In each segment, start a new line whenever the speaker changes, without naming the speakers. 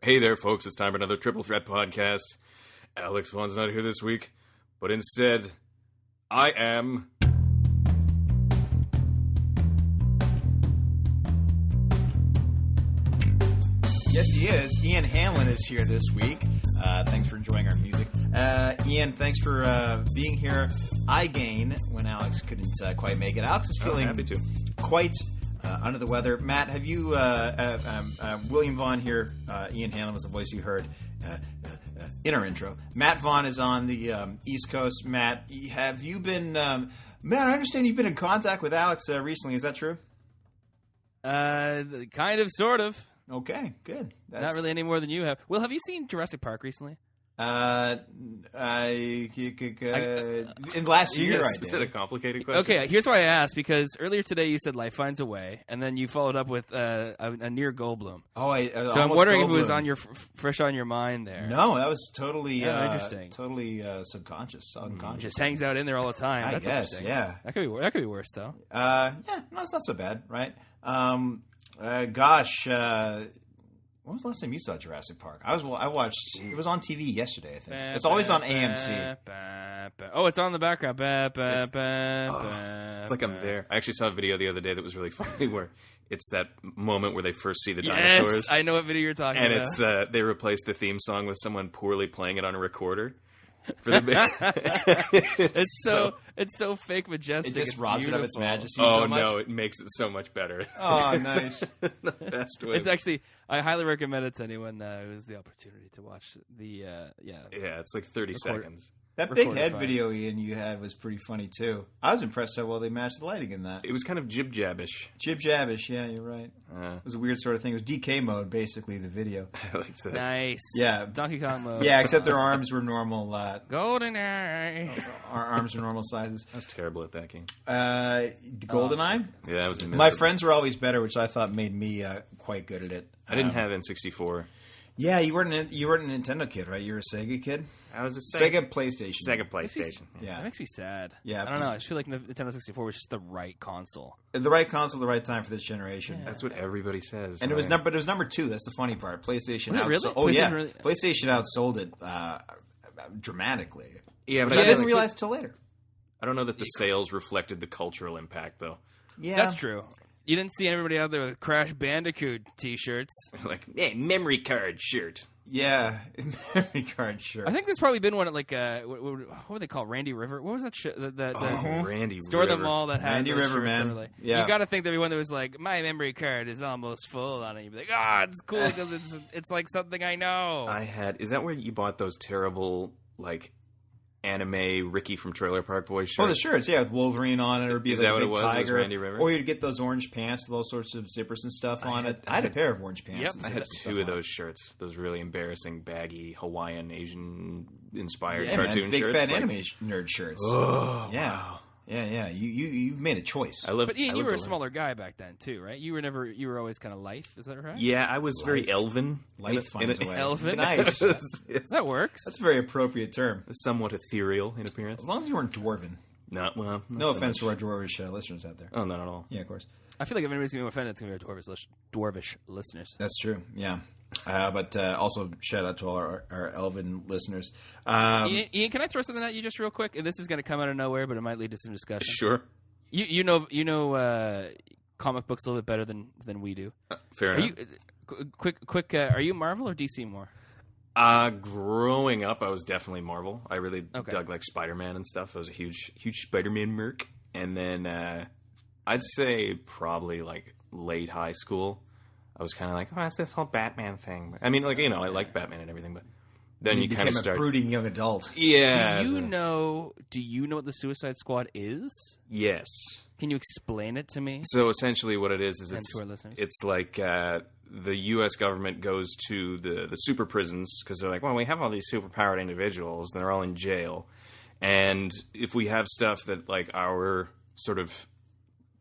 Hey there, folks. It's time for another Triple Threat podcast. Alex Vaughn's not here this week, but instead, I am...
Yes, he is. Ian Hanlon is here this week. Thanks for enjoying our music. Ian, thanks for being here. I gain when Alex couldn't quite make it. Alex is feeling
happy to.
quite under the weather. Matt, have you... William Vaughn here. Ian Hanlon was the voice you heard in our intro. Matt Vaughn is on the East Coast. Matt, have you been... Matt, I understand you've been in contact with Alex recently. Is that true?
Kind of, sort of.
Okay, good.
Not really any more than you have. Will, have you seen Jurassic Park recently?
In last year, I did.
Is that a complicated question?
Okay, here's why I asked, because earlier today you said Life Finds a Way, and then you followed up with a near Goldblum.
So
I'm wondering if it was on your fresh on your mind there.
No, that was totally
interesting.
Totally subconscious, unconscious.
Just hangs out in there all the time.
I
That's
guess,
interesting.
yeah.
That could be worse though.
No, it's not so bad, right? When was the last time you saw Jurassic Park? I watched. It was on TV yesterday. I think it's always on AMC.
Oh, it's on the background.
It's like I'm there. I actually saw a video the other day that was really funny where it's that moment where they first see the dinosaurs.
Yes, I know what video you're talking about.
And it's they replaced the theme song with someone poorly playing it on a recorder. For the
it's so fake majestic.
It just robs it of its majesty.
Oh
so much.
no, it makes it so much better.
Oh, nice.
The best way.
It's actually, I highly recommend it to anyone who has the opportunity to watch the
Yeah, it's like 30 seconds.
That big head video, Ian, you had was pretty funny too. I was impressed how well they matched the lighting in that.
It was kind of jib-jabbish.
Jib-jabbish, yeah, you're right. It was a weird sort of thing. It was DK mode, basically, the video.
I like that.
Nice.
Yeah.
Donkey Kong mode.
Yeah, except their arms were normal.
GoldenEye.
Our arms are normal sizes.
I was terrible at that game.
GoldenEye?
Yeah, that was
My friends were always better, which I thought made me quite good at it.
I didn't have N64.
Yeah, you weren't a Nintendo kid, right? You were a Sega kid?
I was a
Sega PlayStation.
Sega PlayStation.
Yeah.
That makes me sad.
Yeah.
I don't know. I just feel like Nintendo 64 was just the right console.
The right console, the right time for this generation.
Yeah. That's what everybody says.
And it was number 2. That's the funny part. PlayStation
was it really?
Oh,
PlayStation
yeah.
really?
PlayStation outsold it dramatically.
Yeah,
but I didn't realize till later.
I don't know that the sales reflected the cultural impact, though.
Yeah.
That's true. You didn't see everybody out there with Crash Bandicoot t-shirts.
Like, hey, memory card shirt.
Yeah, memory card shirt.
I think there's probably been one at like what would they call Randy River? What was that shit?
Randy
store
River.
them all that had
Randy
those
River,
shirts
man.
that were like,
Yeah.
You got to think there'd be one that was like, my memory card is almost full on it. You'd be like, it's cool because it's like something I know.
Is that where you bought those terrible like anime Ricky from Trailer Park Boys shirts?
Oh, the shirts, yeah, with Wolverine on it, or be
Is
like
that
a
what
big
it was?
tiger,
It was Randy River?
or you'd get those orange pants with all sorts of zippers and stuff on it. I had a pair of orange pants.
Yep.
and
I had
zippers and stuff
two of
on it.
those shirts. Those really embarrassing, baggy Hawaiian, Asian-inspired
Yeah,
cartoon
man, big
shirts.
fat anime nerd shirts.
Oh,
yeah.
wow.
Yeah. You've made a choice.
But Ian, you were a smaller guy back then too, right? You were always kind of lithe. Is that right?
Yeah, I was very elven.
Life finds a way.
Elven?
Nice.
That works.
That's a very appropriate term.
Somewhat ethereal in appearance.
As long as you weren't dwarven. No offense to our dwarvish listeners out there.
Oh, not at all.
Yeah, of course.
I feel like if anybody's going to be offended, it's going to be our dwarvish listeners.
That's true. Yeah. But also shout out to all our elven listeners.
Ian, can I throw something at you just real quick? And this is going to come out of nowhere, but it might lead to some discussion.
Sure.
You know comic books a little bit better than we do.
Fair enough.
Quick. Are you Marvel or DC more?
Growing up, I was definitely Marvel. I really dug like Spider-Man and stuff. I was a huge Spider-Man merc. And then I'd say probably like late high school, I was kind of like, it's this whole Batman thing. I mean, like, I like Batman and everything, but then you kind of start
a brooding young adult.
Yeah.
Do you know what the Suicide Squad is?
Yes.
Can you explain it to me?
So essentially what it is
and to our listeners?
It's like the U.S. government goes to the super prisons because they're like, well, we have all these superpowered individuals and they're all in jail. And if we have stuff that like our sort of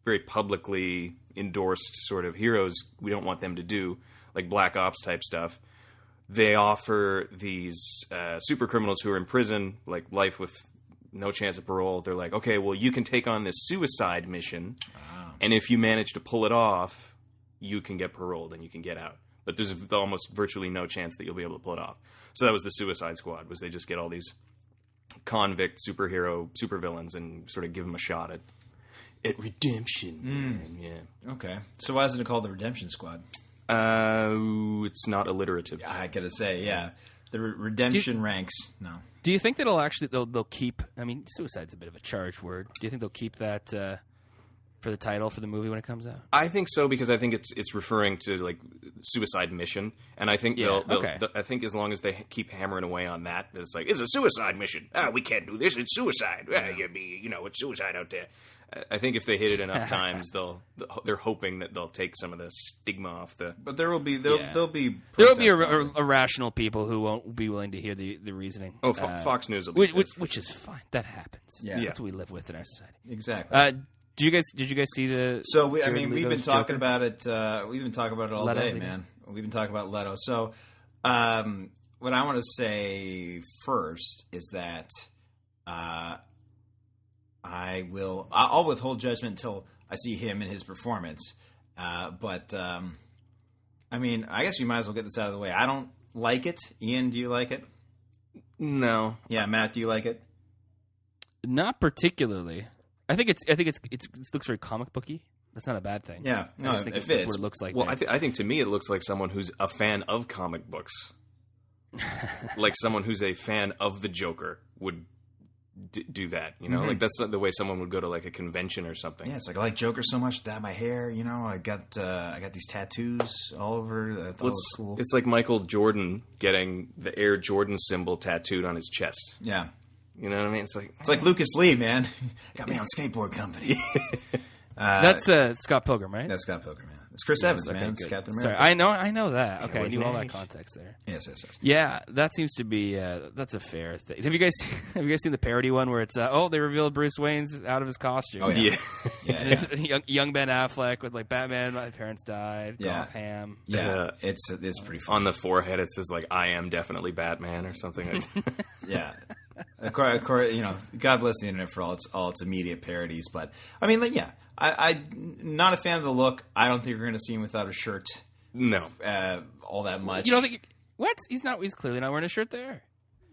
very publicly endorsed sort of heroes, we don't want them to do, like Black Ops type stuff, they offer these super criminals who are in prison, like life with no chance of parole. They're like, okay, well, you can take on this suicide mission, and if you manage to pull it off, you can get paroled and you can get out. but there's almost virtually no chance that you'll be able to pull it off. So that was the Suicide Squad, was they just get all these convict supervillains and sort of give them a shot at redemption. Yeah.
Okay. So why isn't it called the Redemption Squad?
It's not alliterative.
I gotta say, yeah. The redemption ranks. No.
Do you think that they'll keep? I mean, suicide's a bit of a charged word. Do you think they'll keep that for the title for the movie when it comes out?
I think so, because I think it's referring to like suicide mission, and I think I think as long as they keep hammering away on that, it's like it's a suicide mission. We can't do this. It's suicide. It's suicide out there. I think if they hit it enough times, they're hoping that they'll take some of the stigma off the.
But there'll be
irrational people who won't be willing to hear the reasoning.
Oh, Fox News will be
which is fine. That happens.
Yeah,
that's what we live with in our society.
Exactly.
Did you guys see the?
So we've been talking about it. We've been talking about it all day, man. We've been talking about Leto. So, what I want to say first is that I'll withhold judgment until I see him and his performance. But I mean, I guess you might as well get this out of the way. I don't like it. Ian, do you like it?
No.
Yeah, Matt, do you like it?
Not particularly. I think it looks very comic booky. That's not a bad thing.
Yeah, no,
I just think
it
that's
fits.
what it looks like.
Well, I think to me it looks like someone who's a fan of comic books, like someone who's a fan of the Joker would do that. You know, like that's the way someone would go to like a convention or something.
Yeah, it's like I like Joker so much, dye my hair. You know, I got these tattoos all over. I thought it was cool.
It's like Michael Jordan getting the Air Jordan symbol tattooed on his chest.
Yeah.
You know what I mean? It's
like Lucas Lee, man. Got me on skateboard company.
That's Scott Pilgrim, right?
That's Scott Pilgrim, yeah. It's Chris Evans, man. It's Captain America.
Sorry, I know that. Okay, I knew all that context there.
Yes.
Yeah, that seems to be that's a fair thing. Have you guys seen the parody one where it's they revealed Bruce Wayne's out of his costume?
Oh yeah.
And it's young Ben Affleck with like Batman. My parents died.
Yeah.
Ham.
Yeah, it's pretty funny.
On the forehead it says like I am definitely Batman or something.
Yeah. Of course, you know, God bless the internet for all its immediate parodies. But I mean, like, yeah, I'm not a fan of the look. I don't think we're going to see him without a shirt.
No,
all that much.
You don't think? What? He's clearly not wearing a shirt there.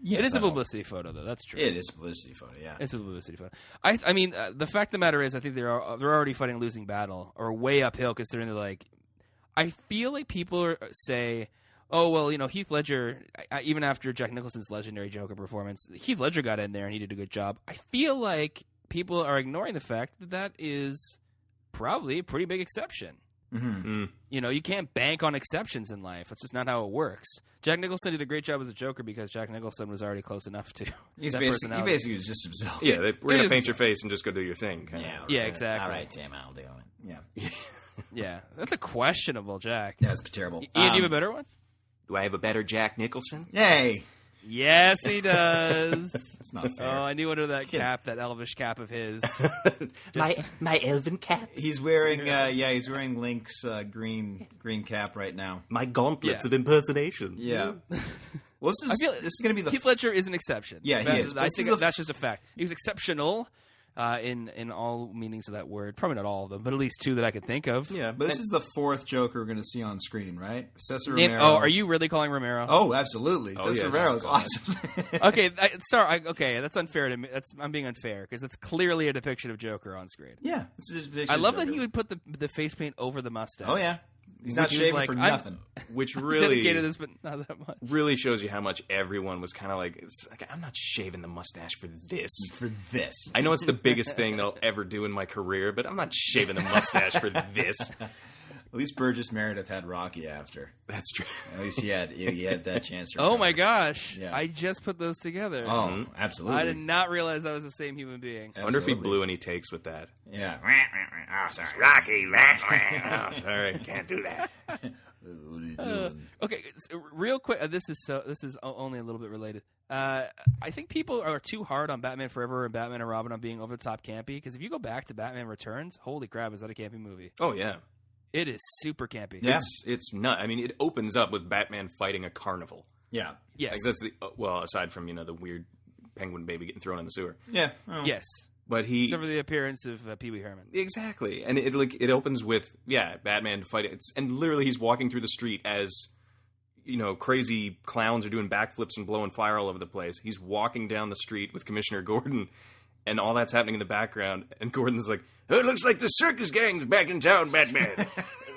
Yes,
it is a publicity photo, though. That's true.
It is a publicity photo. Yeah,
it's a publicity photo. I mean, the fact of the matter is, I think they're already fighting a losing battle, or way uphill, considering they're like. I feel like people say. Oh, well, you know, Heath Ledger, even after Jack Nicholson's legendary Joker performance, Heath Ledger got in there and he did a good job. I feel like people are ignoring the fact that is probably a pretty big exception.
Mm-hmm.
You know, you can't bank on exceptions in life. That's just not how it works. Jack Nicholson did a great job as a Joker because Jack Nicholson was already close enough to
he basically was just himself.
Yeah, we're going to paint your face and just go do your thing.
Yeah, exactly.
All right, Tim, I'll do it. Yeah.
Yeah, that's a questionable Jack.
Yeah, it's terrible.
Ian, do you have a better one?
Do I have a better Jack Nicholson?
Yay!
Yes, he does.
It's not fair.
Oh, I knew under that cap, that elvish cap of his.
my elven cap.
He's wearing he's wearing Link's green cap right now.
My gauntlets of impersonation.
Yeah. Well, this is going to be the
Heath Ledger is an exception.
Yeah, he is.
I think that's just a fact. He was exceptional. In all meanings of that word. Probably not all of them, but at least two that I could think of.
Yeah, but this is the fourth Joker we're going to see on screen, right? Cesar Romero.
Are you really calling Romero?
Oh, absolutely. Cesar Romero is awesome.
Okay, sorry. That's unfair to me. I'm being unfair because it's clearly a depiction of Joker on screen.
Yeah, it's a depiction
I love
of Joker.
that he would put the face paint over the mustache.
Oh, yeah. He's not shaving for nothing.
Which really
dedicated this, but not that much.
Really shows you how much everyone was kind of like, I'm not shaving the mustache for this. I know it's the biggest thing that I'll ever do in my career, but I'm not shaving the mustache for this.
At least Burgess Meredith had Rocky after.
That's true.
At least he had that chance. To
oh my gosh! Yeah. I just put those together.
Oh, absolutely!
I did not realize I was the same human being.
I wonder if he blew any takes with that.
Yeah.
Oh, sorry, Rocky. Oh, sorry, can't do that.
What are you doing?
Okay, so real quick. This is only a little bit related. I think people are too hard on Batman Forever and Batman and Robin on being over the top campy. Because if you go back to Batman Returns, holy crap, is that a campy movie?
Oh yeah.
It is super campy.
Yeah.
It's not. I mean, it opens up with Batman fighting a carnival.
Yeah.
Yes.
Like that's aside from the weird penguin baby getting thrown in the sewer.
Yeah.
Yes.
But he
Except for the appearance of Pee Wee Herman.
exactly, and it opens with Batman fighting, and literally he's walking through the street as crazy clowns are doing backflips and blowing fire all over the place. He's walking down the street with Commissioner Gordon, and all that's happening in the background. And Gordon's like, "Oh, it looks like the circus gang's back in town, Batman."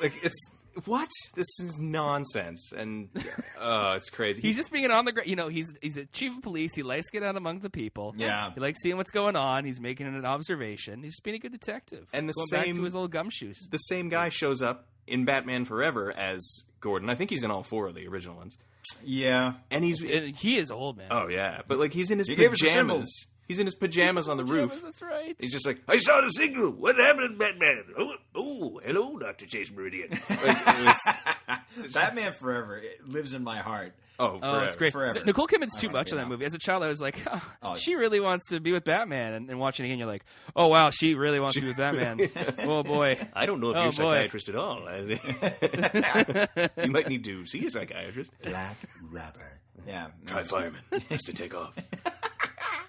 Like it's. What? This is nonsense, and it's crazy.
He's just being on the ground. He's a chief of police. He likes to get out among the people.
Yeah.
He likes seeing what's going on. He's making an observation. He's just being a good detective.
And
going back to his old gumshoes.
The same guy shows up in Batman Forever as Gordon. I think he's in all 4 of the original ones.
Yeah.
And
he is old, man.
Oh, yeah. But, like, he's in his
You gave us the
pajamas. He's in his pajamas on the roof.
That's right.
He's just like, "I saw the signal. What happened, Batman? Oh, hello, Dr. Chase Meridian."
Batman Forever lives in my heart.
Oh,
it's great.
Forever.
Nicole Kidman's too much in that movie. As a child, I was like, she really wants to be with Batman. And watching it again, you're like, oh, wow, she really wants to be with Batman. Oh, boy.
I don't know if you're a psychiatrist at all. You might need to see a psychiatrist.
Black Rubber. Yeah.
Try fireman. Has to take off.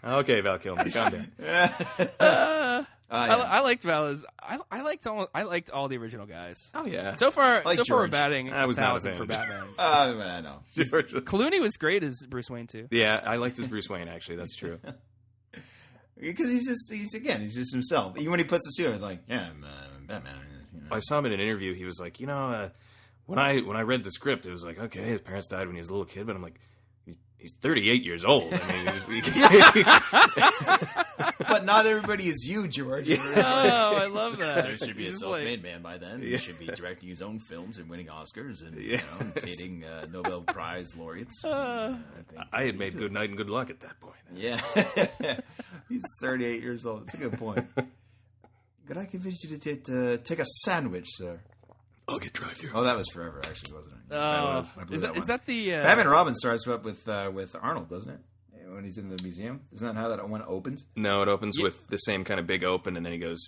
Okay, Val Kilmer, calm down.
I liked Val. I liked all the original guys.
Oh yeah.
So far,
like
we're
George.
batting
I was not a
1,000
fan.
for Batman.
I know.
Clooney was great as Bruce Wayne too.
Yeah, I liked his Bruce Wayne. Actually, that's true.
Because he's just himself. Even when he puts the suit on, he's like, yeah, I'm Batman.
I saw him in an interview. He was like, when I read the script, it was like, okay, his parents died when he was a little kid, but I'm like, he's 38 years old.
But not everybody is you, George.
Oh, I love that.
So he should be a
He's
self-made man by then. He should be directing his own films and winning Oscars and dating Nobel Prize laureates.
I had made Good Night and Good Luck at that point.
Yeah. He's 38 years old. That's a good point. Could I convince you to take a sandwich, sir?
I'll get drive-through.
Oh, that was Forever, actually, wasn't it?
Oh,
blew that
is
one.
that the
Batman and Robin starts up with Arnold, doesn't it? When he's in the museum, isn't that how that one opens?
No, it opens with the same kind of big open, and then he goes,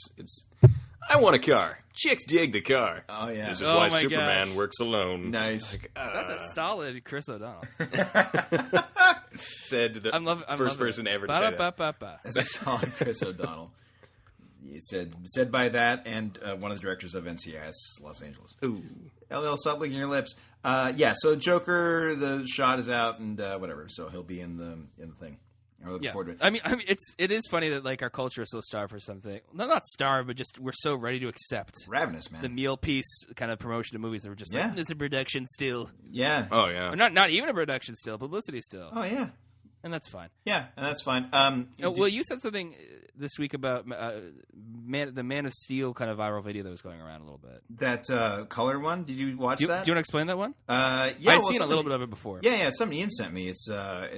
I want a car. Chicks dig the car.
Oh yeah,
This is
Oh,
why
my
Superman
gosh.
works alone.
nice.
That's a solid Chris O'Donnell.
Said the
I'm
first person ever to say that.
Ba-da-ba-ba-ba.
That's a solid Chris O'Donnell. He said by that, and one of the directors of NCIS Los Angeles.
Ooh.
LL, stop licking your lips. So Joker, the shot is out, and whatever. So he'll be in the thing. I'm looking forward to it.
I mean, it is funny that like our culture is so starved for something. No, not starved, but just we're so ready to accept
Ravenous, man.
the meal piece kind of promotion of movies that we're just like, it's a production still.
Yeah.
Oh, yeah.
Or not even a production still, publicity still.
Oh yeah.
And that's fine.
Yeah, and that's fine.
Well, you said something this week about the Man of Steel kind of viral video that was going around a little bit.
that color one. Did you watch
Do you
that?
want to explain that one?
Yeah,
I've seen a little bit of it before.
Yeah. Something Ian sent me. It's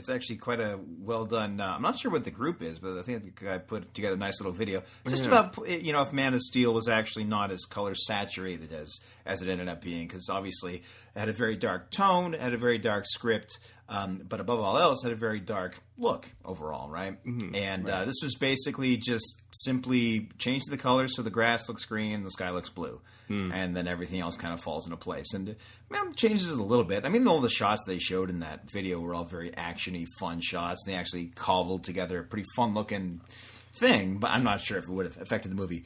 actually quite a well done. I'm not sure what the group is, but I think the guy put together a nice little video just about if Man of Steel was actually not as color saturated as it ended up being, because obviously it had a very dark tone, it had a very dark script. But above all else, had a very dark look overall, right? Mm-hmm. And this was basically just simply change the colors so the grass looks green, the sky looks blue, and then everything else kind of falls into place. And changes it a little bit. I mean, all the shots they showed in that video were all very actiony, fun shots. They actually cobbled together a pretty fun-looking thing, but I'm not sure if it would have affected the movie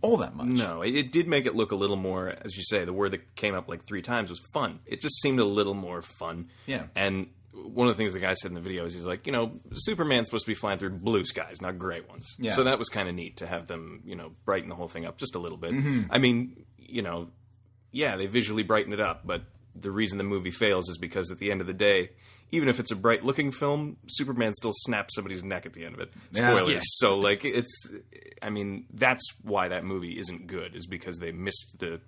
all that much.
No, it did make it look a little more, as you say, the word that came up like 3 times was fun. It just seemed a little more fun.
Yeah.
And one of the things the guy said in the video is he's like, Superman's supposed to be flying through blue skies, not gray ones.
Yeah.
So that was kind of neat to have them, brighten the whole thing up just a little bit.
Mm-hmm.
I mean, they visually brighten it up, but the reason the movie fails is because at the end of the day, even if it's a bright-looking film, Superman still snaps somebody's neck at the end of it. Spoilers.
Yeah.
So, that's why that movie isn't good, is because they missed the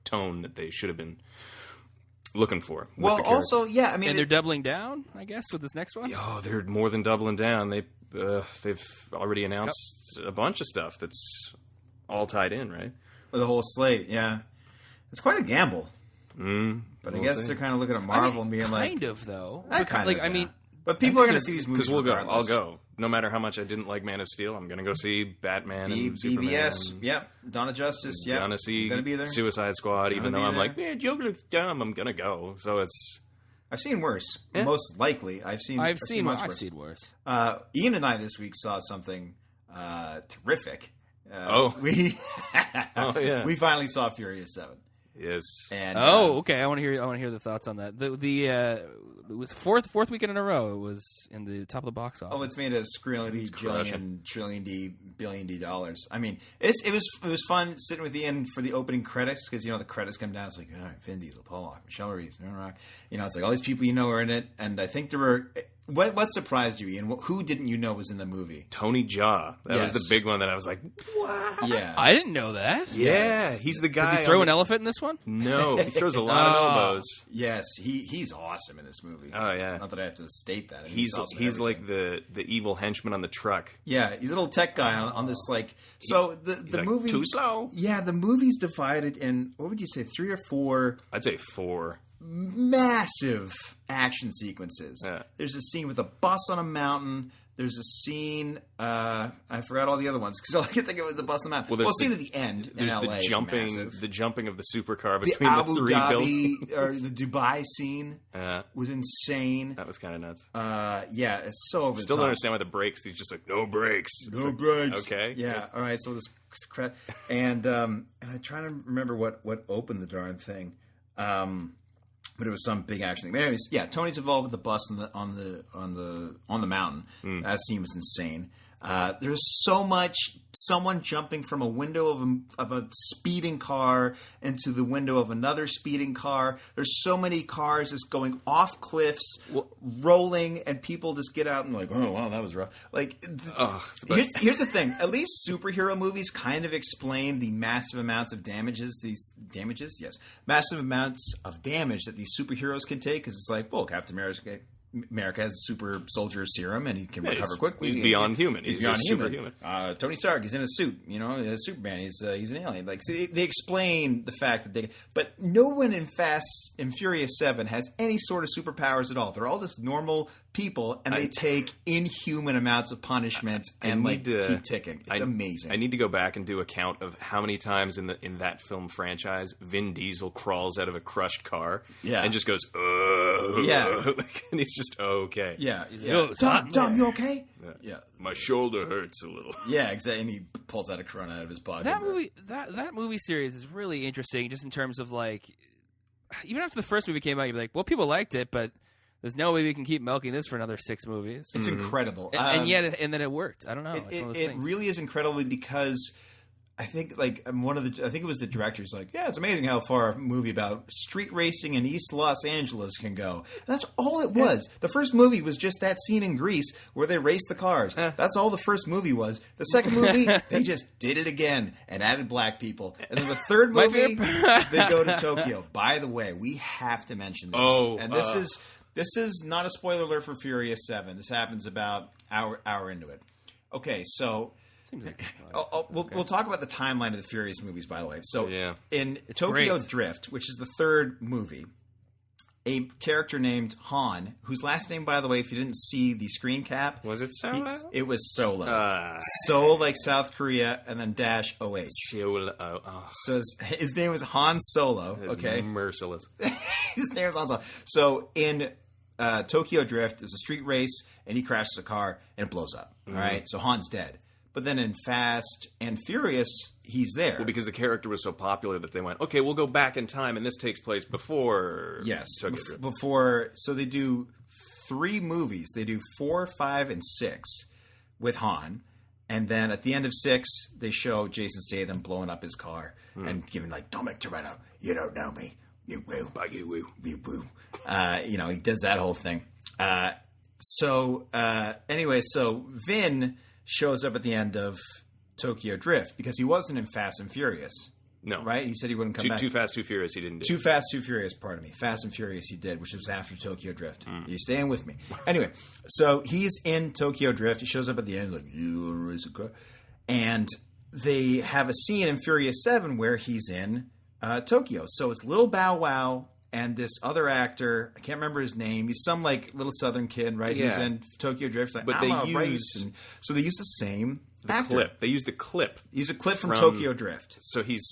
tone that they should have been looking for.
Well, also, yeah, I mean,
And they're doubling down, I guess, with this next one?
Oh, they're more than doubling down. They've already announced a bunch of stuff that's all tied in, right?
the whole slate, yeah. It's quite a gamble. But I guess they're kind of looking at Marvel and being like...
Kind of, though.
I mean... But people are going to see these movies
because we'll go.
regardless.
I'll go. No matter how much I didn't like Man of Steel, I'm going to go see Batman and Superman.
BVS, yep. Dawn of Justice, yep.
Going to see
gonna be there.
Suicide Squad, even though
be
I'm
there.
like, man, Joker looks dumb. I'm going to go. So it's...
I've seen worse.
Yeah.
Most likely. I've seen
I've
much
seen
worse.
worse.
Ian and I this week saw something terrific.
Oh yeah,
we finally saw Furious 7.
Yes.
And
okay. I want to hear the thoughts on that. It was fourth weekend in a row. It was in the top of the box office.
Oh, it's made a screwy billion dollars. I mean, it was fun sitting with Ian for the opening credits because the credits come down. It's like, all right, Vin Diesel, Paul Walker, Michelle Rodriguez, it's like all these people are in it, and I think there were. What surprised you, Ian? Who didn't you know was in the movie?
Tony Jaa. That was the big one that I was like, what?
Yeah.
I didn't know that.
Yeah, he's the guy.
Does he throw an elephant in this one?
No, he throws a lot of elbows.
Yes, he's awesome in this movie.
Oh yeah.
Not that I have to state that.
He's like the evil henchman on the truck.
Yeah, he's a little tech guy on this the movie
too slow.
Yeah, the movie's divided in what would you say 3 or 4?
I'd say 4.
Massive action sequences.
Yeah.
There's a scene with a bus on a mountain. There's a scene. I forgot all the other ones because all I could think of was the bus on the mountain. Well, scene at the end in LA.
The jumping of the supercar between
the Abu
3
Dhabi
buildings.
or the Dubai scene was insane.
That was kind of nuts.
Yeah, it's so over.
Still don't understand why the brakes. He's just like no brakes.
No brakes.
Okay.
Yeah. All right. So this and I'm trying to remember what opened the darn thing. But it was some big action thing. But anyways, yeah, Tony's involved with the bus on the mountain. That scene was insane. There's so much someone jumping from a window of a speeding car into the window of another speeding car. There's so many cars just going off cliffs, rolling, and people just get out and like, oh wow, that was rough. Like, here's the thing: at least superhero movies kind of explain the massive amounts of massive amounts of damage that these superheroes can take. Because it's like, well, Captain America has a super soldier serum and he can recover quickly.
He's beyond human. He's
beyond
superhuman.
Tony Stark, he's in a suit. Superman. He's an alien. Like they explain the fact that but no one in Furious 7 has any sort of superpowers at all. They're all just normal people, and they take inhuman amounts of punishment and keep ticking. It's amazing.
I need to go back and do a count of how many times in that film franchise Vin Diesel crawls out of a crushed car and just goes, and he's just okay.
Yeah.
Tom,
you okay?
Yeah. My shoulder hurts a little.
Yeah, exactly. And he pulls out a Corona out of his pocket.
That movie series is really interesting, just in terms of even after the first movie came out, you'd be like, well, people liked it, but there's no way we can keep milking this for another 6 movies.
It's incredible.
And then it worked. I don't know.
It really is incredible because I think I think it was the director's like, yeah, it's amazing how far a movie about street racing in East Los Angeles can go. And that's all it was. The first movie was just that scene in Greece where they raced the cars. That's all the first movie was. The second movie, they just did it again and added black people. And then the third movie, they go to Tokyo. By the way, we have to mention this. This is not a spoiler alert for Furious 7. This happens about hour into it. Okay, so
seems like
we'll talk about the timeline of the Furious movies, by the way. So in
It's
Tokyo
great.
Drift, which is the third movie, a character named Han, whose last name, by the way, if you didn't see the screen cap,
Was it Solo?
it was Solo. Seoul, like South Korea, and then dash OH. So his name was Han Solo. Okay,
merciless.
his name was Han Solo. So in Tokyo Drift, there's a street race, and he crashes a car, and it blows up. All right, so Han's dead. But then in Fast and Furious, he's there.
Well, because the character was so popular that they went, okay, we'll go back in time, and this takes place before.
Yes,
Tokyo Drift.
before. So they do 3 movies. They do 4, 5, and 6 with Han, and then at the end of 6, they show Jason Statham blowing up his car and giving Dominic Toretto, you don't know me, you woo,
you woo,
you woo. He does that whole thing. Anyway, so Vin shows up at the end of Tokyo Drift because he wasn't in Fast and Furious.
No.
Right? He said he wouldn't come back.
Too Fast, Too Furious he didn't do.
Too Fast, Too Furious, pardon me. Fast and Furious he did, which was after Tokyo Drift. Are you staying with me? Anyway, so he's in Tokyo Drift. He shows up at the end. He's like, you want to race a car? And they have a scene in Furious 7 where he's in Tokyo. So it's Lil Bow Wow and this other actor, I can't remember his name. He's some little Southern kid, right?
Yeah.
Who's in Tokyo Drift. Like,
But
I'm
they
a
use
race. And so they use the same actor.
clip. They used the clip.
Use a clip from Tokyo Drift.
So he's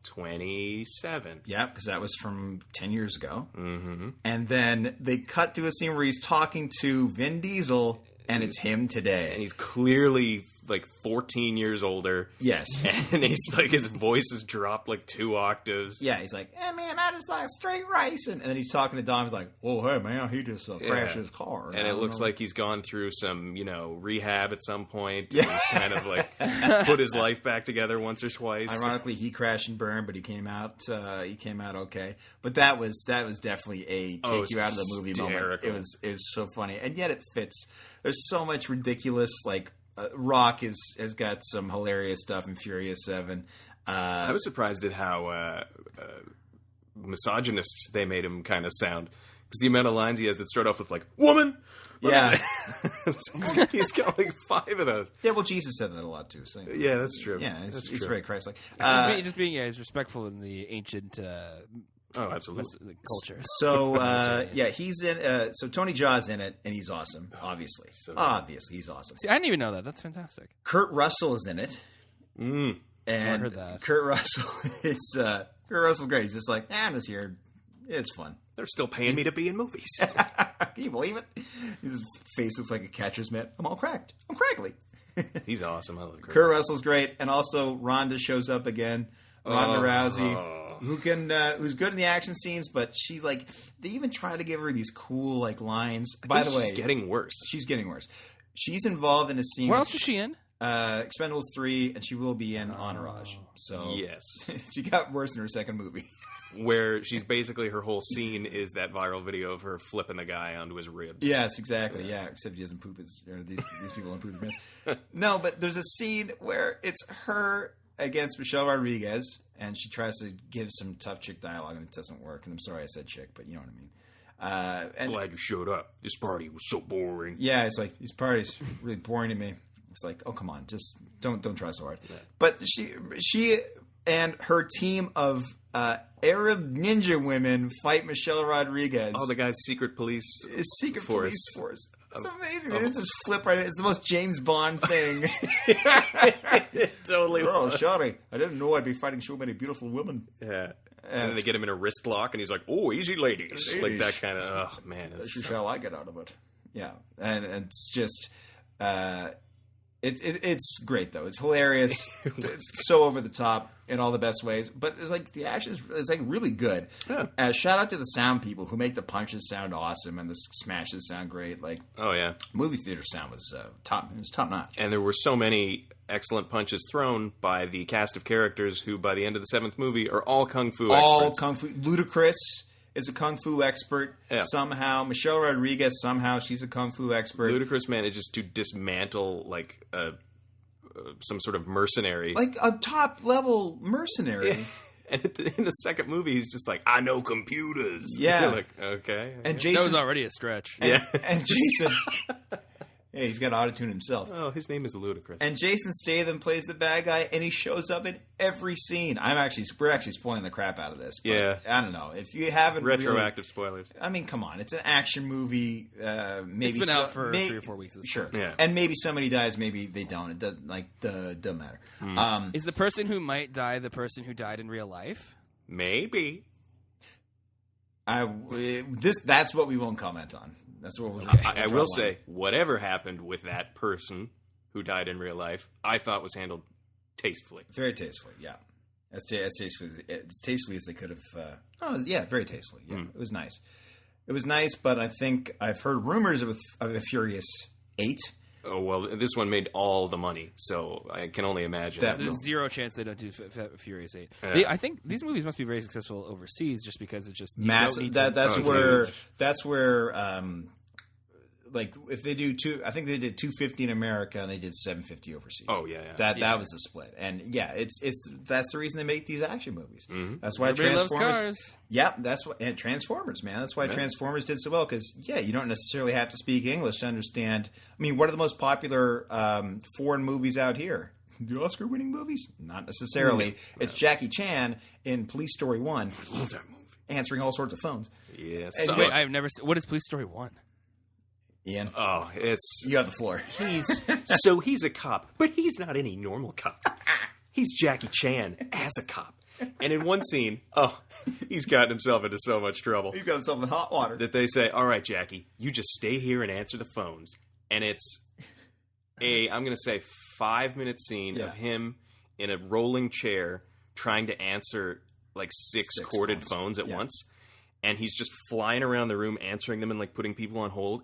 27.
Yeah, because that was from 10 years ago. Mm-hmm. And then they cut to a scene where he's talking to Vin Diesel, and it's him today.
And he's clearly like 14 years older.
Yes.
And he's like, his voice has dropped like 2 octaves.
Yeah, he's like, hey, man, I just like straight rice. And then he's talking to Dom. He's like, oh, hey, man, he just crashed his car.
And it looks like he's gone through some, rehab at some point. Yeah. He's kind of like put his life back together once or twice.
Ironically, he crashed and burned, but he came out okay. But that was definitely a take you out of the movie moment. It was so funny. And yet it fits. There's so much ridiculous, like, Rock has got some hilarious stuff in Furious 7.
I was surprised at how misogynist they made him kind of sound. Because the amount of lines he has that start off with, like, woman!
Yeah.
He's got like 5 of those.
Yeah, well, Jesus said that a lot, too. So.
Yeah, that's true.
Yeah, he's very Christ-like.
He's respectful in the ancient...
Oh, absolutely.
Culture.
So, he's in... so Tony Jaa's in it, and he's awesome, obviously. Obviously, he's awesome.
See, I didn't even know that. That's fantastic.
Kurt Russell is in it.
Mm.
And
I heard that.
Kurt Russell is... Kurt Russell's great. He's just like, I'm just here. It's fun.
They're still paying me to be in movies.
Can you believe it? His face looks like a catcher's mitt. I'm all cracked. I'm crackly.
He's awesome. I love
Kurt Russell's great. And also, Rhonda shows up again. Ronda Rousey. Who's good in the action scenes, but she's like, they even try to give her these cool like lines. By the way,
she's getting worse.
She's getting worse. She's involved in a scene.
What else is she in?
Expendables 3, and she will be in Entourage. So
yes,
she got worse in her second movie,
where she's basically her whole scene is that viral video of her flipping the guy onto his ribs.
Yes, exactly. Yeah, except he doesn't poop his. Or these people don't poop their pants. No, but there's a scene where it's her against Michelle Rodriguez. And she tries to give some tough chick dialogue, and it doesn't work. And I'm sorry I said chick, but you know what I mean. And
glad you showed up. This party was so boring.
Yeah, it's like, these parties really boring to me. It's like, oh, come on, just don't try so hard. Yeah. But she and her team of Arab ninja women fight Michelle Rodriguez.
Oh, the guy's secret police
police force. It's amazing. They just flip right in. It's the most James Bond thing.
Totally.
Oh, sorry. I didn't know I'd be fighting so many beautiful women.
Yeah. And then they get him in a wrist lock, and he's like, oh, easy ladies. Like that kind of, oh, man.
This is how I get out of it. Yeah. And it's just... It's great, though. It's hilarious. It's so over the top in all the best ways. But it's like the action is like really good. Yeah. Shout out to the sound people who make the punches sound awesome and the smashes sound great. Like,
oh yeah,
movie theater sound was top. It was top notch.
And there were so many excellent punches thrown by the cast of characters who, by the end of the 7th movie, are all kung fu experts.
All kung fu. Ludacris is a kung fu expert somehow. Michelle Rodriguez, somehow she's a kung fu expert.
Ludacris manages to dismantle like some sort of mercenary,
like a top level mercenary.
Yeah. And in the second movie, he's just like, I know computers.
Yeah,
you're like, okay.
And Jason,
that was already a stretch.
And Jason. Yeah, he's got autotune himself.
Oh, his name is Ludacris.
And Jason Statham plays the bad guy, and he shows up in every scene. We're actually spoiling the crap out of this. But yeah, I don't know if you haven't.
Retroactive spoilers.
I mean, come on, it's an action movie. Maybe
it's been out for 3 or 4 weeks.
Sure, yeah. And maybe somebody dies, maybe they don't. It doesn't matter.
Is the person who might die the person who died in real life?
Maybe.
That's what we won't comment on. That's what we'll
I will say, whatever happened with that person who died in real life, I thought was handled tastefully.
Very tastefully, yeah. As tastefully as they could have. Very tastefully. Yeah, It was nice. It was nice, but I think I've heard rumors of a Furious 8.
Oh, well, this one made all the money, so I can only imagine.
There's zero chance they don't do Furious 8. Yeah. I think these movies must be very successful overseas just because it's just...
Massive. That's where like, if they do I think they did $250 in America and they did $750 overseas.
Oh, yeah.
That was the split. And, yeah, that's the reason they make these action movies.
Mm-hmm.
That's why
Everybody
Transformers...
loves cars.
Yeah, and Transformers, man. That's why Transformers did so well, because, you don't necessarily have to speak English to understand... I mean, what are the most popular foreign movies out here? The Oscar-winning movies? Not necessarily. Mm-hmm. It's Jackie Chan in Police Story 1.
I love that movie.
Answering all sorts of phones.
Yes.
Wait, I've never... What is Police Story 1?
Ian?
Oh,
you got the floor.
He's a cop, but he's not any normal cop. He's Jackie Chan as a cop. And in one scene, he's gotten himself into so much trouble.
He's got himself in hot water.
That they say, all right, Jackie, you just stay here and answer the phones. And it's I'm going to say 5-minute scene of him in a rolling chair trying to answer like six corded phones at once, and he's just flying around the room answering them and like putting people on hold.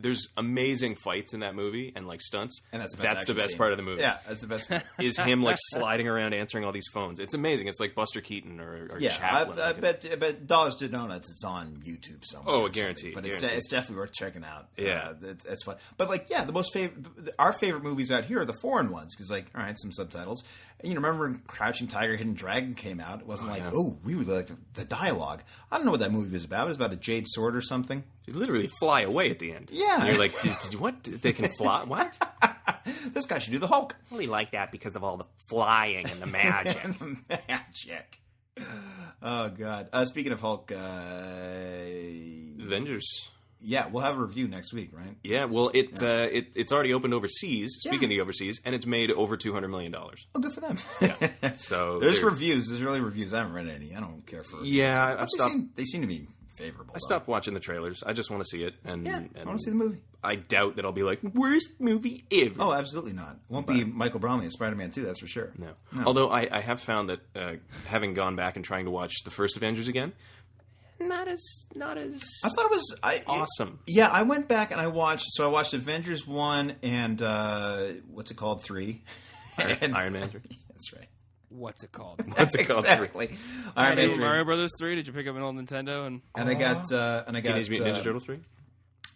There's amazing fights in that movie and like stunts,
and that's
the best part of the movie.
Yeah, that's the best part.
Is him like sliding around answering all these phones. It's amazing. It's like Buster Keaton or Chaplin.
I bet dollars to donuts. It's on YouTube somewhere.
Oh, guaranteed.
But it's definitely worth checking out.
Yeah,
it's fun. But like, our favorite movies out here are the foreign ones because like, all right, some subtitles. And, remember when Crouching Tiger, Hidden Dragon came out? It wasn't we really like the dialogue. I don't know what that movie was about. It was about a jade sword or something.
You literally fly away at the end.
Yeah.
And you're like, what? They can fly? What?
This guy should do the Hulk.
Well, he liked that because of all the flying and the magic.
And the magic. Oh, God. Speaking of Hulk,
Avengers.
Yeah, we'll have a review next week, right?
Yeah, well, it's already opened overseas. Speaking of the overseas, and it's made over $200 million.
Oh, good for them.
Yeah. So
there's reviews. There's early reviews. I haven't read any. I don't care for reviews.
Yeah,
they seem to be favorable.
I stopped watching the trailers. I just want to see it. And
I want to see the movie.
I doubt that I'll be like, worst movie ever.
Oh, absolutely not. It won't be Michael Bromley in Spider-Man 2, that's for sure.
No. Although I have found that having gone back and trying to watch the first Avengers again, not as.
I thought it was
awesome.
I went back and I watched Avengers 1 and what's it called, 3?
Iron Man 3.
That's right.
What's it called?
Exactly. Iron Man 3.
Mario Brothers 3. Did you pick up an old Nintendo? And
I got
Teenage Mutant Ninja Turtles 3.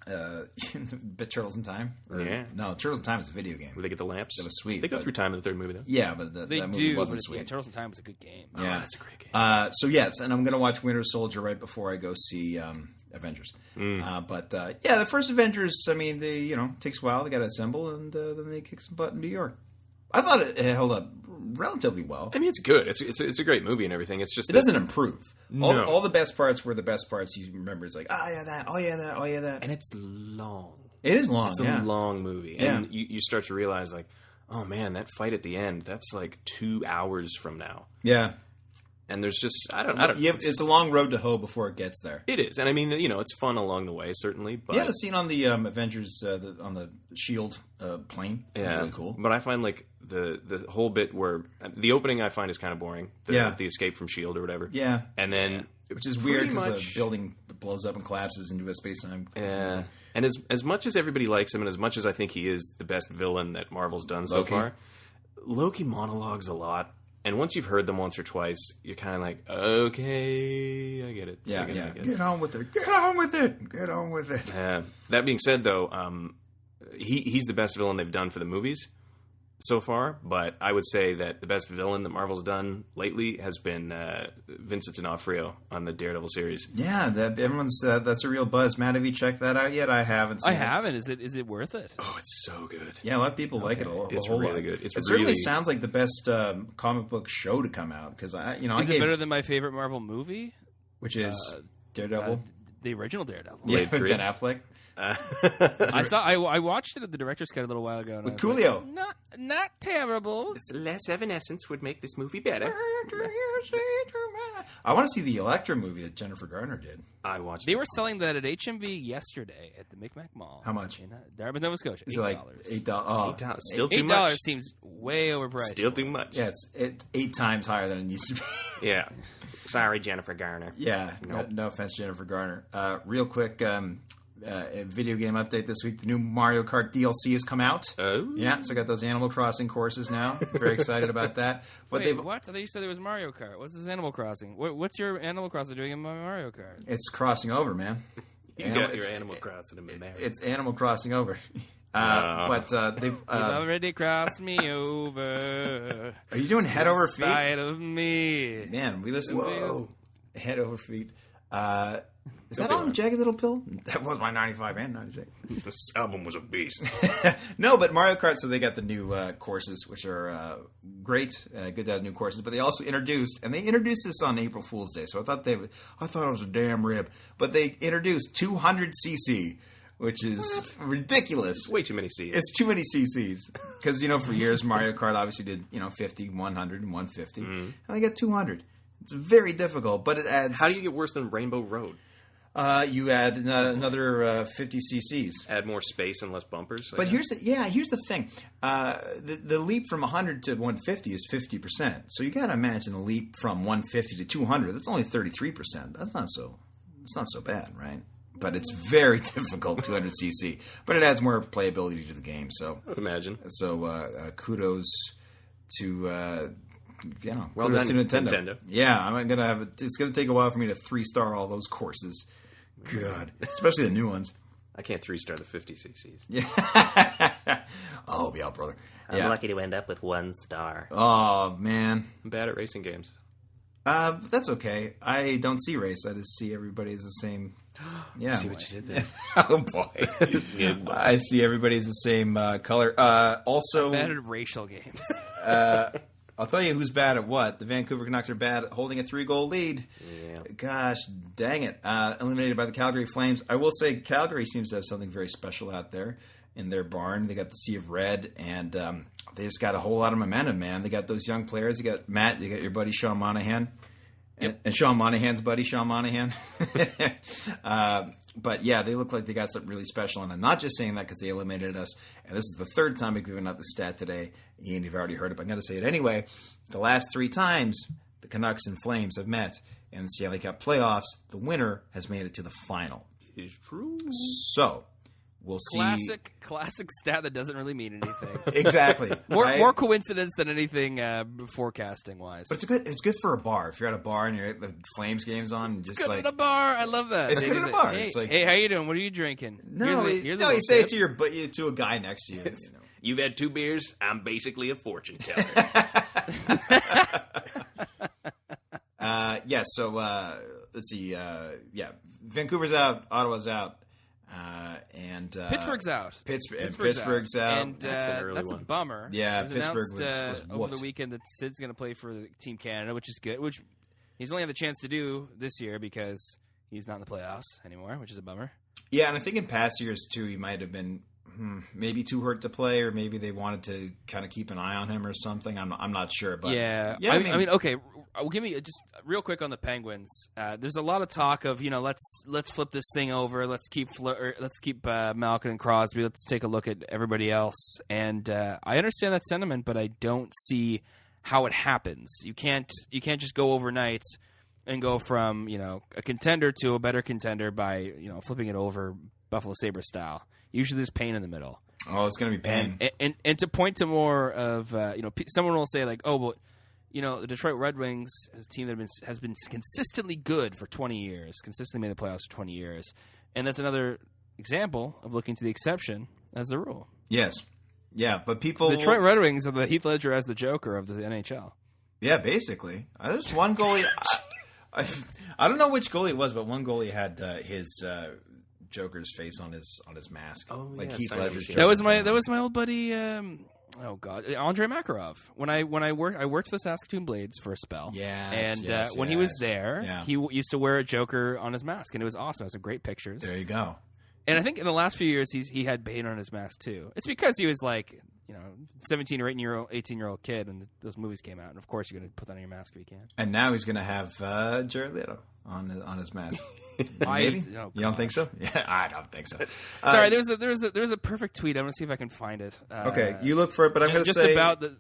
But Turtles in Time? No, Turtles in Time is a video game.
Where they get the lamps?
That was sweet.
They go through time in the third movie, though.
Yeah, but that movie wasn't sweet.
Yeah, Turtles in Time was a good game.
Yeah,
that's a great game.
So yes, and I'm going to watch Winter Soldier right before I go see Avengers. But the first Avengers, I mean, they takes a while. They got to assemble, and then they kick some butt in New York. I thought it held up relatively well.
I mean, it's good. It's a great movie and everything. It's just
it doesn't improve.
No.
All the best parts were the best parts. You remember, it's like, oh yeah, that, oh yeah, that, oh yeah, that,
and it's long.
It is long.
It's a long movie, and you start to realize like, oh man, that fight at the end, that's like 2 hours from now.
Yeah.
And there's just I don't.
It's a long road to hoe before it gets there.
It is, and I mean, it's fun along the way, certainly. But
the scene on the Avengers on the Shield plane was really cool.
But I find like the whole bit where the opening I find is kind of boring. The escape from Shield or whatever.
Yeah,
and then
which is weird because the building blows up and collapses into a space-time.
Yeah, and as much as everybody likes him, and as much as I think he is the best villain that Marvel's done so far, Loki monologues a lot. And once you've heard them once or twice, you're kind of like, okay, I get it.
Yeah, Get on with it. Get on with it. Get on with it.
That being said, though, he's the best villain they've done for the movies so far. But I would say that the best villain that Marvel's done lately has been Vincent D'Onofrio on the Daredevil series.
Yeah, everyone's that's a real buzz. Matt, have you checked that out yet? I haven't.
I haven't. Is it worth it?
Oh, it's so good.
Yeah, a lot of people like it.
It's
whole
really
lot.
good.
It certainly sounds like the best comic book show to come out because
is it better than my favorite Marvel movie,
which is Daredevil,
the original Daredevil?
Yeah, Ben Affleck.
I watched it at the director's cut a little while ago
with Coolio.
Not terrible.
It's less Evanescence would make this movie better.
I want to see the Elektra movie that Jennifer Garner did.
I watched.
They were selling that at HMV yesterday at the Micmac Mall.
How much?
In Dartmouth, Nova Scotia.
Is it like $8? Oh,
$8. Still too much.
$8 seems way overpriced.
Still too much.
Yeah, it's 8 times higher than it used to be.
Yeah. Sorry, Jennifer Garner.
Yeah.
Nope.
No offense, Jennifer Garner. Real quick. A video game update this week. The new Mario Kart DLC has come out.
Oh.
Yeah, so I got those Animal Crossing courses now. Very excited about that. But
wait, what? I thought you said there was Mario Kart. What's this Animal Crossing? What's your Animal Crossing doing in Mario Kart?
It's crossing over, man.
You got your Animal Crossing in there.
It's Animal Crossing over. But they've
You've already crossed me over.
Are you doing head over feet?
Inside of me.
Man, we listen. Whoa. Head over feet. Is that on Jagged Little Pill? That was my 95 and 96.
This album was a beast.
No, but Mario Kart, so they got the new courses, which are great. Good to have new courses. But they also introduced this on April Fool's Day, so I thought it was a damn rib. But they introduced 200cc, which is ridiculous.
Way too many C's.
It's too many CCs. Because, for years, Mario Kart obviously did, 50, 100, and 150. And they got 200. It's very difficult, but it adds...
How do you get worse than Rainbow Road?
You add another 50 cc's.
Add more space and less bumpers.
But here's the thing. The leap from 100 to 150 is 50%. So you got to imagine the leap from 150 to 200. That's only 33%. That's not so bad, right? But it's very difficult, 200 cc. But it adds more playability to the game. So
I would imagine.
So kudos to
well
kudos
done,
to Nintendo.
Nintendo.
Yeah, it's gonna take a while for me to 3-star all those courses. God, especially the new ones.
I can't 3-star the 50 cc's.
Yeah. Oh, yeah, brother.
I'm
Yeah.
lucky to end up with 1 star.
Oh, man.
I'm bad at racing games.
That's okay. I don't see race. I just see everybody as the same. Yeah.
See what you did there.
Oh, boy.
Good boy.
I see everybody as the same color. Also,
Bad at racial games.
I'll tell you who's bad at what. The Vancouver Canucks are bad at holding a 3-goal lead.
Yeah.
Gosh, dang it. Eliminated by the Calgary Flames. I will say Calgary seems to have something very special out there in their barn. They got the Sea of Red, and they just got a whole lot of momentum, man. They got those young players. You got Matt. You got your buddy Sean Monahan.
Yep.
And Sean Monahan's buddy, Sean Monahan. But, yeah, they look like they got something really special. And I'm not just saying that because they eliminated us. And this is the third time we've given out the stat today. Ian, you've already heard it, but I'm going to say it anyway. The last 3 times the Canucks and Flames have met in the Stanley Cup playoffs, the winner has made it to the final.
It's true.
So, we'll see.
Classic stat that doesn't really mean anything.
Exactly. right?
More coincidence than anything forecasting wise.
But it's good for a bar. If you're at a bar and you're at the Flames games on, and just
Good
like
at a bar. I love that.
It's good at a bar.
Hey,
It's like,
hey, how you doing? What are you drinking?
no,
here's a
you
little
say
tip.
it to a guy next to you.
You've had 2 beers. I'm basically a fortune teller.
Yeah. So let's see. Vancouver's out. Ottawa's out. And
Pittsburgh's out.
Pittsburgh's out.
And
That's an early
that's a
one.
bummer.
Yeah,
It was
Pittsburgh
announced,
was
over
whooped.
the weekend that Sid's going to play for Team Canada, which is good. Which he's only had the chance to do this year because he's not in the playoffs anymore, which is a bummer.
Yeah, and I think in past years too, he might have been maybe too hurt to play, or maybe they wanted to kind of keep an eye on him or something. I'm not sure, but
yeah.
I mean,
Okay. Give me just real quick on the Penguins. There's a lot of talk of let's flip this thing over. Let's keep Malkin and Crosby. Let's take a look at everybody else. And I understand that sentiment, but I don't see how it happens. You can't just go overnight and go from a contender to a better contender by flipping it over Buffalo Sabres style. Usually there's pain in the middle.
oh, it's going to be pain.
And to point to more of someone will say like, oh, but the Detroit Red Wings is a team that has been consistently good for 20 years, consistently made the playoffs for 20 years, and that's another example of looking to the exception as the rule.
Yes, yeah, but people.
The Detroit Red Wings are the Heath Ledger as the Joker of the NHL.
Yeah, basically. There's one goalie. I don't know which goalie it was, but one goalie had his Joker's face on his mask.
Oh,
like
yeah,
Heath
Simon
Ledger's.
Joker.
That was my old buddy. Oh God, Andrei Makarov. When I worked for the Saskatoon Blades for a spell.
Yes,
and when he was
yes.
there,
Yeah.
he used to wear a Joker on his mask, and it was awesome. It was some great pictures.
There you go.
And I think in the last few years, he had Bane on his mask too. It's because he was like 17 or 18-year-old kid when those movies came out, and of course you're going to put that on your mask if you can.
And now he's going to have Jared Leto on his mask.
Maybe?
You don't think so? Yeah, I don't think so.
Sorry, there's a perfect tweet. I'm going to see if I can find it.
Okay, you look for it, but I'm going to
just
say
about the.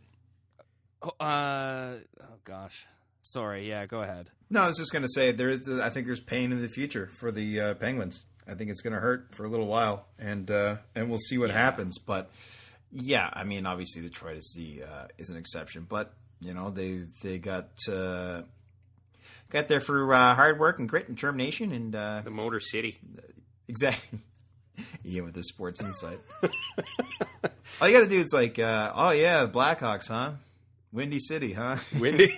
Oh gosh, sorry. Yeah, go ahead.
No, I was just going to say I think there's pain in the future for the Penguins. I think it's going to hurt for a little while, and we'll see what happens. But yeah, I mean, obviously Detroit is an exception, but they got there through hard work and grit and determination, and
The Motor City.
exactly. Yeah, with the sports insight. All you got to do is like, oh yeah, the Blackhawks, huh? Windy City, huh?
Windy's.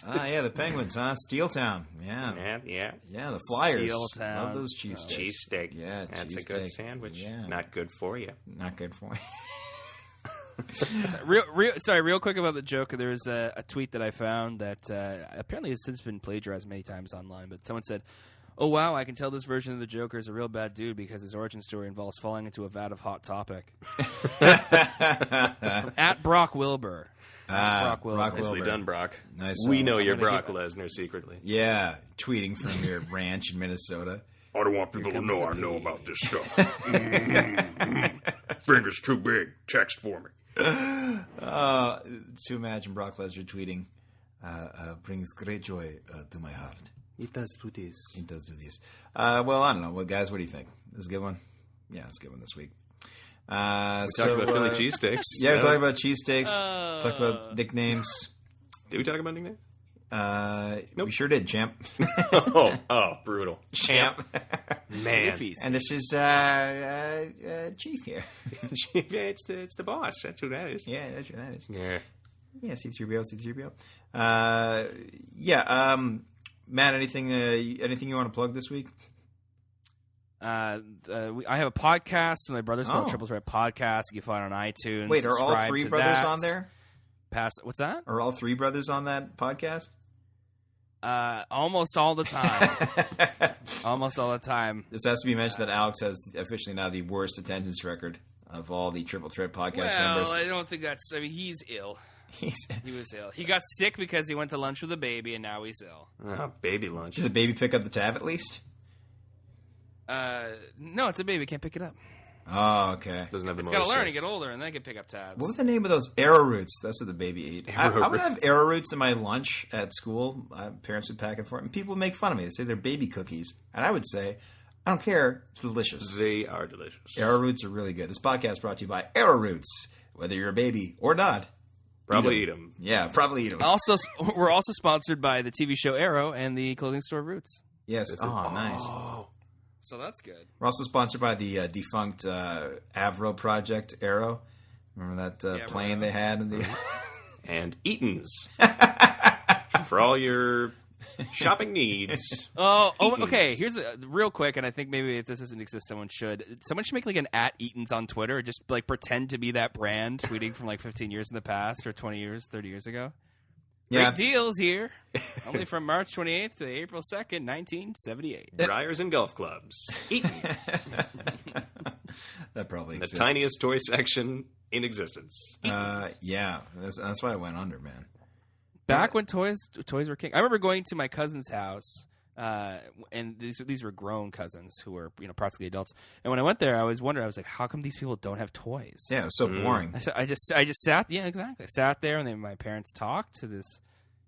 Yeah, the Penguins, huh? Steel Town, yeah.
Yeah.
The Flyers.
Steel Town.
Love those cheese sticks.
Cheesesteak.
Yeah,
That's a good
cheesesteak.
sandwich.
Yeah.
Not good for you.
Not good for me.
Real quick about the Joker. There's a tweet that I found that apparently has since been plagiarized many times online. But someone said, "Oh wow, I can tell this version of the Joker is a real bad dude because his origin story involves falling into a vat of hot topic." From at Brock Wilbur. Brock Wilbur.
Brock
Nicely
Wilbur.
done, Brock.
Nice.
We know
I'm
you're
gonna
Brock
give-
Lesnar secretly.
Yeah, tweeting from your ranch in Minnesota.
I don't want people to
comes
know
the
I know
pee.
about this stuff. Finger's too big. Text for me.
To imagine Brock Lesnar tweeting brings great joy to my heart.
It does do this.
It does do this. Well, I don't know. Well, guys, what do you think? This is a good one? Yeah, it's a good one this week.
We talked about Philly cheesesteaks.
Yeah, we talked about cheesesteaks. Talked about nicknames.
Did we talk about nicknames?
We sure did, champ.
oh, brutal.
Champ.
Man.
And this is Chief here.
Yeah, it's the boss. That's who that is.
Yeah, that's who that is.
Yeah.
Yeah, C3PO. Matt, anything you want to plug this week?
I have a podcast. My brother's called Triple Threat Podcast. You can find it on iTunes.
Wait, are all
Subscribe
three
to
brothers
that.
on there?
What's that?
Are all three brothers on that podcast?
Almost all the time. Almost all the time.
This has to be mentioned that Alex has officially now the worst attendance record of all the Triple Threat podcast members.
I don't think that's... I mean, he's ill. He was ill. He got sick because he went to lunch with a baby, and now he's ill.
Oh, baby lunch.
Did the baby pick up the tab at least?
No, it's a baby. Can't pick it up.
Oh, okay.
Doesn't have the
It's
motor
got to learn and
skills.
get older, and then it can pick up tabs.
What was the name of those arrowroots? That's what the baby ate. I would have
Arrowroots.
arrowroots in my lunch at school. Parents would pack it for it, and people would make fun of me. They'd say they're baby cookies, and I would say, I don't care. It's delicious.
They are delicious.
Arrowroots are really good. This podcast brought to you by Arrowroots. Whether you're a baby or not,
Probably eat them.
yeah, probably eat them.
Also, we're also sponsored by the TV show Arrow and the clothing store Roots.
Yes. Nice.
So that's good.
We're also sponsored by the defunct Avro Project Arrow. Remember that plane they had in the
And Eaton's. For all your shopping needs.
Okay. Here's real quick, and I think maybe if this doesn't exist, someone should make like an @Eaton's on Twitter, just like pretend to be that brand, tweeting from like 15 years in the past or 20 years, 30 years ago.
Yeah.
Great deals here, only from March 28th to April 2nd, 1978.
Briars and golf clubs. Eaton's.
That probably
The
exists.
tiniest toy section in existence.
Yeah, that's why I went under, man.
Back when toys were king. I remember going to my cousin's house, and these were grown cousins who were practically adults. And when I went there, I was wondering, I was like, how come these people don't have toys?
Yeah, it was so boring.
I just sat. Yeah, exactly. I sat there, and then my parents talked to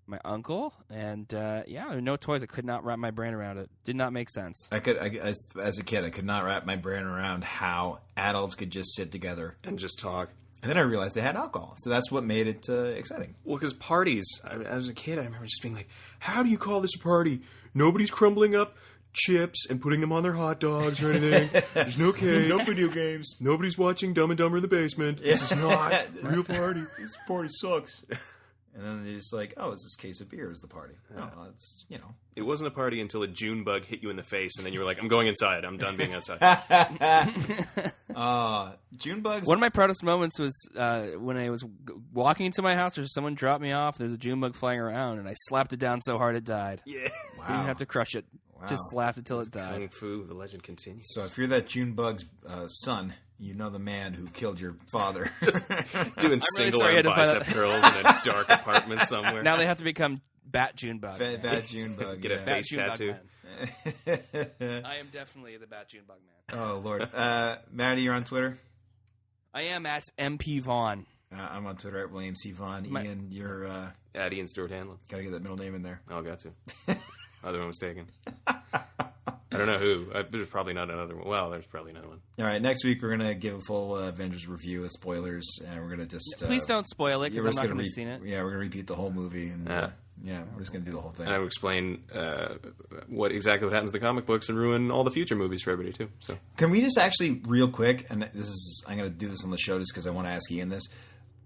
my uncle, and there were no toys. I could not wrap my brain around it. Did not make sense.
As a kid, I could not wrap my brain around how adults could just sit together.
And just talk.
And then I realized they had alcohol, so that's what made it exciting.
Well, because parties, as a kid, I remember just being like, how do you call this a party? Nobody's crumbling up chips and putting them on their hot dogs or anything. There's no cake.
No video games.
Nobody's watching Dumb and Dumber in the basement. This is not a real party.
This party sucks. And then they're just like, oh, it's this case of beer is the party. Oh, it's,
It wasn't a party until a June bug hit you in the face, and then you were like, I'm going inside. I'm done being outside.
June bugs.
One of my proudest moments was when I was walking into my house, or someone dropped me off. There's a June bug flying around, and I slapped it down so hard it died.
Yeah.
Wow.
Didn't have to crush it.
Wow.
Just slapped it till it died.
Kung Fu, the legend continues.
So if you're that June bug's son, you know the man who killed your father.
Doing
sorry I had
single-arm
to find
bicep curls in a dark apartment somewhere.
Now they have to become Bat June Bug.
Bad June bug.
Get a
yeah.
face
June Bug
tattoo.
man. I am definitely the Bat June Bug man.
Oh, Lord. Maddie, you're on Twitter?
I am at MP Vaughn.
I'm on Twitter at William C. Vaughn. Ian, you're...
At Ian Stewart Hanlon.
got to get that middle name in there.
Oh, got to. Other one was taken. I don't know who. There's probably not another one. Well, there's probably another one.
All right, next week we're going to give a full Avengers review with spoilers, and we're going to just...
Please don't spoil it,
yeah,
because
we're
I'm
just
not
gonna
going to have seen it.
Yeah, we're going to repeat the whole movie, and we're just going to do the whole thing.
And I will explain what happens to the comic books and ruin all the future movies for everybody, too. So
Can we just actually, real quick, and I'm going to do this on the show just because I want to ask Ian this.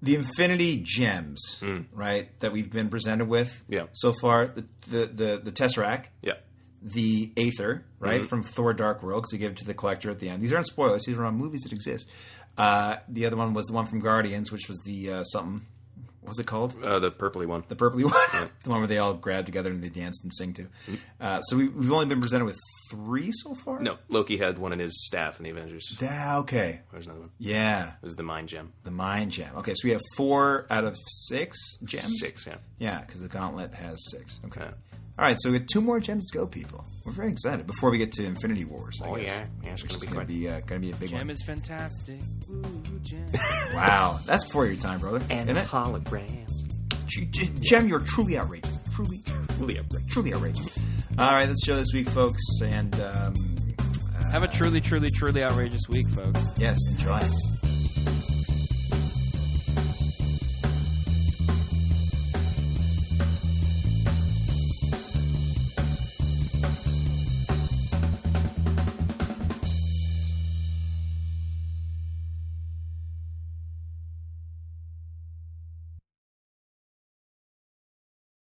The Infinity Gems, right, that we've been presented with so far, the Tesseract, the Aether, right, from Thor Dark World, because he gave it to the Collector at the end. These aren't spoilers. These are on movies that exist. The other one was the one from Guardians, which was the something. What was it called?
the purpley one.
The purpley one. The one where they all grab together and they dance and sing to. So we've only been presented with 3 so far?
No, Loki had one in his staff in the Avengers.
Okay.
There's another one.
Yeah.
It was the Mind Gem.
The Mind Gem. Okay, so we have 4 out of 6 gems?
6, yeah.
Yeah, because the Gauntlet has 6. Okay.
Yeah.
All right, so we got 2 more gems to go, people. We're very excited before we get to Infinity Wars.
Oh,
I guess,
yeah. It's
which
going to
is
be
going
good.
to be a big
Gem
one.
is fantastic. Ooh, Gem.
Wow, that's before your time, brother.
And
isn't it?
holograms.
Gem, you're truly outrageous. Truly outrageous. All right, that's the show this week, folks. And
Have a truly, truly, truly outrageous week, folks.
yes, enjoy.